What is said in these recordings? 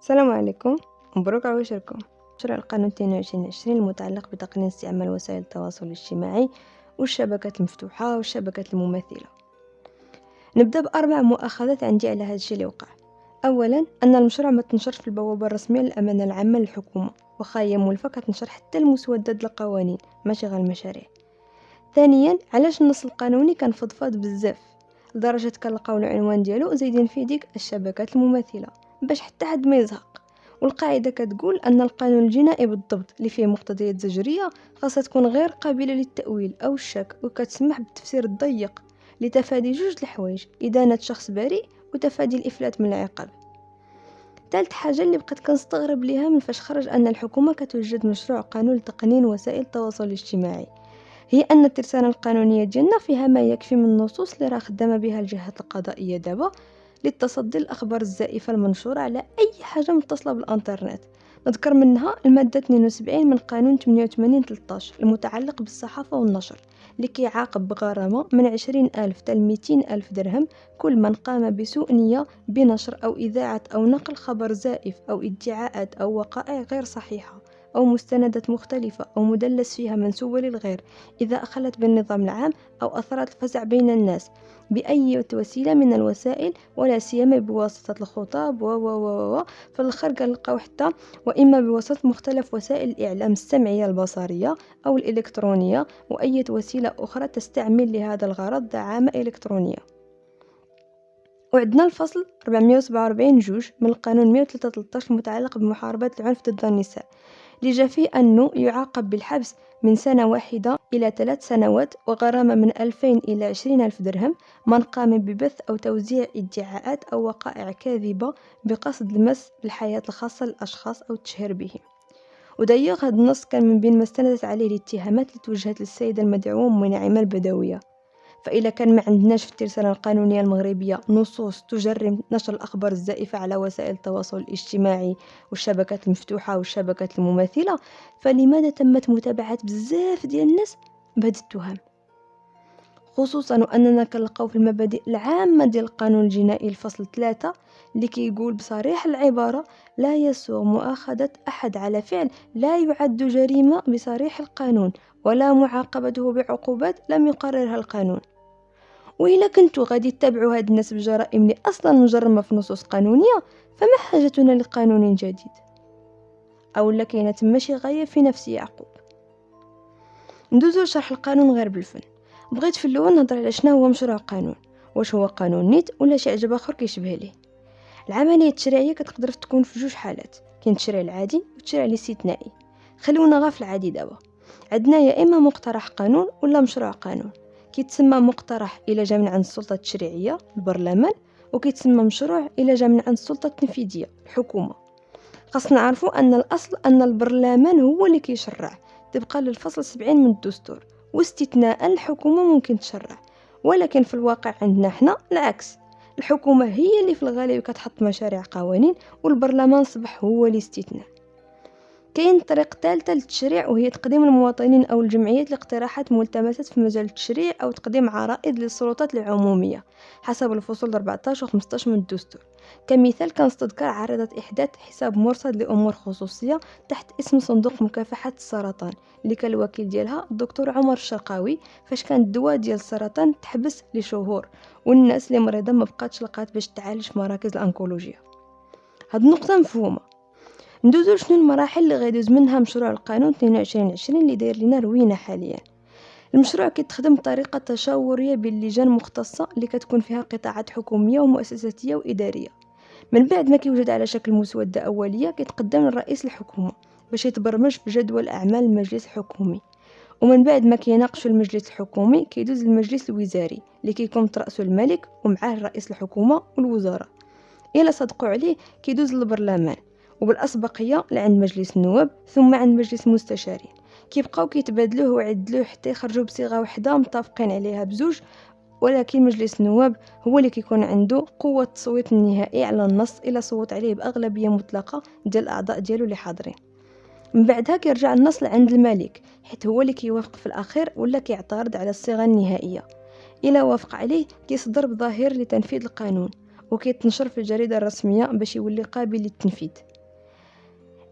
السلام عليكم. مبروك على وشركم. مشروع القانون 22/20 المتعلق بتقنين استعمال وسائل التواصل الاجتماعي والشبكات المفتوحة والشبكات المماثلة. نبدأ بأربع مؤاخذات عندي على هذا الشيء اللي وقع. أولا، أن المشروع ما تنشرش في البوابة الرسمية للأمانة العامة للحكومة، وخا هي مولفة كتنشر حتى المسودات القوانين ماشي غير المشاريع. ثانيا، علاش النص القانوني كان فضفاض بزاف لدرجة كنلقاو العنوان ديالو زايدين فيه ديك الشبكات المماثلة باش حتى حد ما يزهق. والقاعدة كتقول أن القانون الجنائي بالضبط اللي فيه مقتضيات زجرية خاصها تكون غير قابلة للتأويل أو الشك، وكتسمح بالتفسير الضيق لتفادي جوج الحوايج: إدانة شخص بريء وتفادي الإفلات من العقاب. ثالث حاجة اللي بقيت كنستغرب ليها من فاش خرج أن الحكومة كتوجد مشروع قانون لتقنين وسائل التواصل الاجتماعي، هي أن الترسانة القانونية ديالنا فيها ما يكفي من النصوص اللي راه خدامة بها الجهات القضائية دابا للتصدي للأخبار الزائفة المنشورة على أي حاجة متصلة بالإنترنت. نذكر منها المادة 72 من قانون 88/13 المتعلق بالصحافة والنشر، اللي كيعاقب بغرامة من 20,000 حتى 200,000 درهم كل من قام بسوء نية بنشر أو إذاعة أو نقل خبر زائف أو ادعاءات أو وقائع غير صحيحة أو مستندات مختلفة أو مدلس فيها منسوبة للغير، إذا أخلت بالنظام العام أو أثرت الفزع بين الناس بأي وسيلة من الوسائل، ولا سيما بواسطة الخطاب في الآخر كنلقاو حتى وإما بواسطة مختلف وسائل الإعلام السمعية البصرية أو الإلكترونية وأي وسيلة أخرى تستعمل لهذا الغرض دعامة إلكترونية. وعندنا الفصل 447 من القانون 103/13 المتعلق بمحاربة العنف ضد النساء، اللي جا فيه أنه يعاقب بالحبس من سنة واحدة إلى 3 سنوات وغرامة من 2000 إلى 20,000 درهم من قام ببث أو توزيع ادعاءات أو وقائع كاذبة بقصد المس بالحياة الخاصة للأشخاص أو التشهير بهم. ودايوغ هذا النص كان من بين ما استندت عليه الاتهامات اللي توجهت للسيدة المدعوة منعمة البدوية. فإذا كان ما عندناش في الترسانة القانونية المغربية نصوص تجرم نشر الأخبار الزائفة على وسائل التواصل الاجتماعي والشبكات المفتوحة والشبكات المماثلة، فلماذا تمت متابعة بزاف ديال الناس بهذه التهم؟ خصوصا وأننا كنلقاو في المبادئ العامة ديال القانون الجنائي الفصل 3 اللي كيقول بصريح العبارة: لا يسوغ مؤاخذة أحد على فعل لا يعد جريمة بصريح القانون ولا معاقبته بعقوبات لم يقررها القانون. وإلا كنتو غادي تتابعوا هاد الناس بجرائم اللي أصلا مجرمة في نصوص قانونية، فما حاجتنا لقانون جديد؟ أو لا كاينة تما شي غاية في نفس يعقوب. ندوزو لشرح القانون غير بالفن. بغيت في الأول نهضر على شنو هو مشروع قانون، واش هو قانون نيت ولا شي عجب آخر كيشبه ليه. العملية التشريعية كتقدر تكون في جوج حالات: كاين التشريع العادي والتشريع الاستثنائي. خلونا غير في العادي دابا. عندنا يا إما مقترح قانون ولا مشروع قانون. كيتسمى مقترح إلى جا من عند السلطة التشريعية البرلمان، وكيتسمى مشروع إلى جا من عند السلطة التنفيذية الحكومة. خاصنا نعرفوا أن الأصل أن البرلمان هو اللي كيشرع طبقا للفصل 70 من الدستور، واستثناء الحكومة ممكن تشرع. ولكن في الواقع عندنا حنا العكس، الحكومة هي اللي في الغالب كتحط مشاريع قوانين والبرلمان صبح هو الاستثناء. كاين طريقة ثالثة للتشريع، وهي تقديم المواطنين أو الجمعيات لاقتراحات ملتمسات في مجال التشريع أو تقديم عرائض للسلطات العمومية حسب الفصول 14 و 15 من الدستور. كمثال كنستذكر عارضة إحداث حساب مرصد لأمور خصوصية تحت اسم صندوق مكافحة السرطان اللي كان الوكيل ديالها الدكتور عمر الشرقاوي، فاش كان الدواء ديال السرطان تحبس لشهور والناس اللي مريضة ما بقاتش لقات باش تعالج في مراكز الأنكولوجيا. هاد النقطة مفهومة. ندوزو شنو المراحل اللي غيدوز منها مشروع القانون 22/20 اللي داير لنا روينة حاليا. المشروع كيتخدم بطريقة تشاورية باللجان مختصة اللي كتكون فيها قطاعات حكومية ومؤسساتية وإدارية. من بعد ما كيوجد على شكل مسودة أولية كيتقدم للرئيس الحكومة باش يتبرمج في جدول أعمال المجلس الحكومي، ومن بعد ما كيناقش المجلس الحكومي كيدوز للمجلس الوزاري اللي كيكون رأسه الملك ومعاه رئيس الحكومة والوزراء. إلا صدقوا عليه كيدوز للبرلمان وبالأسبقية لعند مجلس النواب ثم عند مجلس المستشارين. كيبقاو كيتبادلوه ويعدلوه حتى يخرجوا بصيغة وحدة متفقين عليها بزوج، ولكن مجلس النواب هو اللي كيكون عنده قوة التصويت النهائي على النص إلا صوت عليه بأغلبية مطلقة ديال الأعضاء ديالو اللي حاضرين. من بعدها كيرجع النص لعند الملك حيت هو اللي كيوافق في الأخير ولا كيعترض على الصيغة النهائية. إلا وافق عليه كيصدر بظاهر لتنفيذ القانون وكيتنشر في الجريدة الرسمية باش يولي قابل للتنفيذ.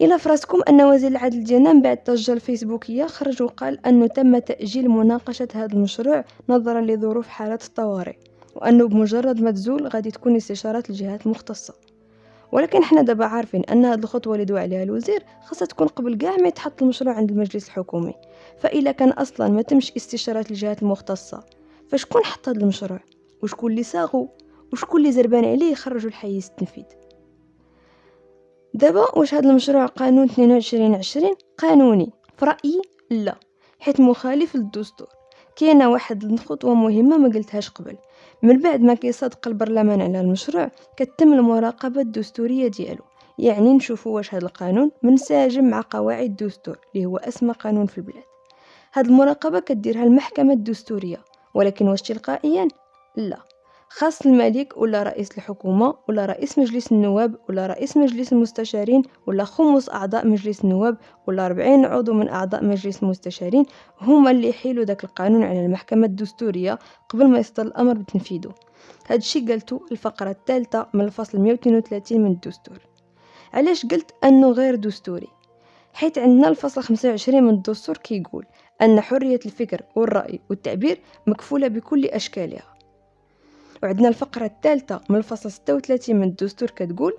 إلا فراسكم أن وزير العدل ديالنا من بعد الضجة الفيسبوكية خرج وقال أنه تم تأجيل مناقشة هذا المشروع نظرا لظروف حالة الطوارئ، وأنه بمجرد ما تزول غادي تكون استشارات الجهات المختصة. ولكن حنا دابا عارفين أن هذه الخطوة اللي دعا عليها الوزير خاصها تكون قبل كاع ما يتحط المشروع عند المجلس الحكومي. فإلا كان أصلا ما تمش استشارات الجهات المختصة، فشكون حط هذا المشروع؟ وشكون اللي ساغو؟ وشكون اللي زربان عليه يخرجوا الحيز التنفيذ؟ دابا واش هذا المشروع قانون 22/20 قانوني؟ في رأيي لا، حيت مخالف للدستور. كاينه واحد الخطوه مهمه ما قلتهاش قبل. من بعد ما كيصادق البرلمان على المشروع كتم المراقبه الدستوريه ديالو، يعني نشوفوا واش هذا القانون منسجم مع قواعد الدستور اللي هو اسمى قانون في البلاد. هاد المراقبه كديرها المحكمه الدستوريه، ولكن واش تلقائيا؟ لا، خاص الملك ولا رئيس الحكومة ولا رئيس مجلس النواب ولا رئيس مجلس المستشارين ولا خمس أعضاء مجلس النواب ولا 40 عضو من أعضاء مجلس المستشارين هما اللي يحيلوا داك القانون على المحكمة الدستورية قبل ما يصدر الأمر بتنفيذه. هاد الشيء قلته الفقرة الثالثة من الفصل 132 من الدستور. علاش قلت أنه غير دستوري؟ حيث عندنا الفصل 25 من الدستور كيقول أن حرية الفكر والرأي والتعبير مكفولة بكل أشكالها. وعندنا الفقرة الثالثة من الفصل 36 من الدستور كتقول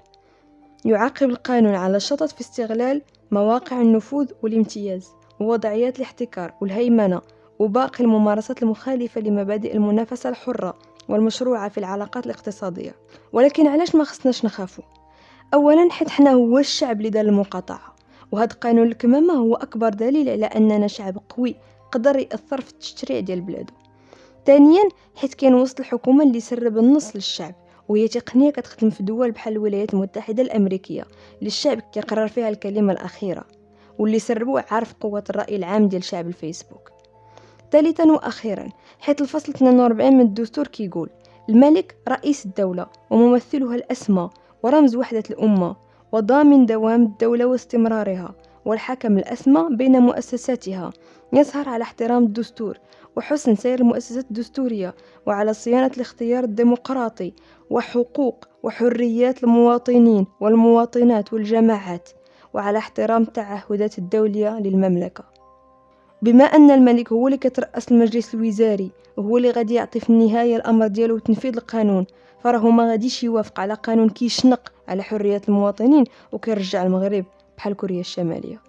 يعاقب القانون على الشطط في استغلال مواقع النفوذ والامتياز ووضعيات الاحتكار والهيمنة وباقي الممارسات المخالفة لمبادئ المنافسة الحرة والمشروعة في العلاقات الاقتصادية. ولكن علاش ما خصناش نخافوا؟ أولا حيت حنا هو الشعب اللي دار المقاطعة، وهذا قانون الكمامة هو أكبر دليل على أننا شعب قوي قدر يأثر في التشريع ديال بلاده. ثانيا حيت كاين وسط الحكومه اللي سرب النص للشعب، وهي تقنيه كتخدم في دول بحال الولايات المتحده الامريكيه اللي الشعب كيقرر فيها الكلمه الاخيره، واللي سربوه عارف قوه الراي العام ديال شعب الفيسبوك. ثالثا واخيرا حيت الفصل 42 من الدستور كيقول الملك رئيس الدوله وممثلها الاسمى ورمز وحده الامه وضامن دوام الدوله واستمرارها، والحكم الأسمى بين مؤسساتها، يسهر على احترام الدستور وحسن سير المؤسسات الدستورية وعلى صيانة الاختيار الديمقراطي وحقوق وحريات المواطنين والمواطنات والجماعات، وعلى احترام التعهدات الدولية للمملكة. بما أن الملك هو اللي كترأس المجلس الوزاري وهو اللي غادي يعطي في النهاية الأمر ديالو وتنفيذ القانون، فراه ما غاديش يوافق على قانون كيشنق على حريات المواطنين وكيرجع المغرب بحال كوريا الشمالية.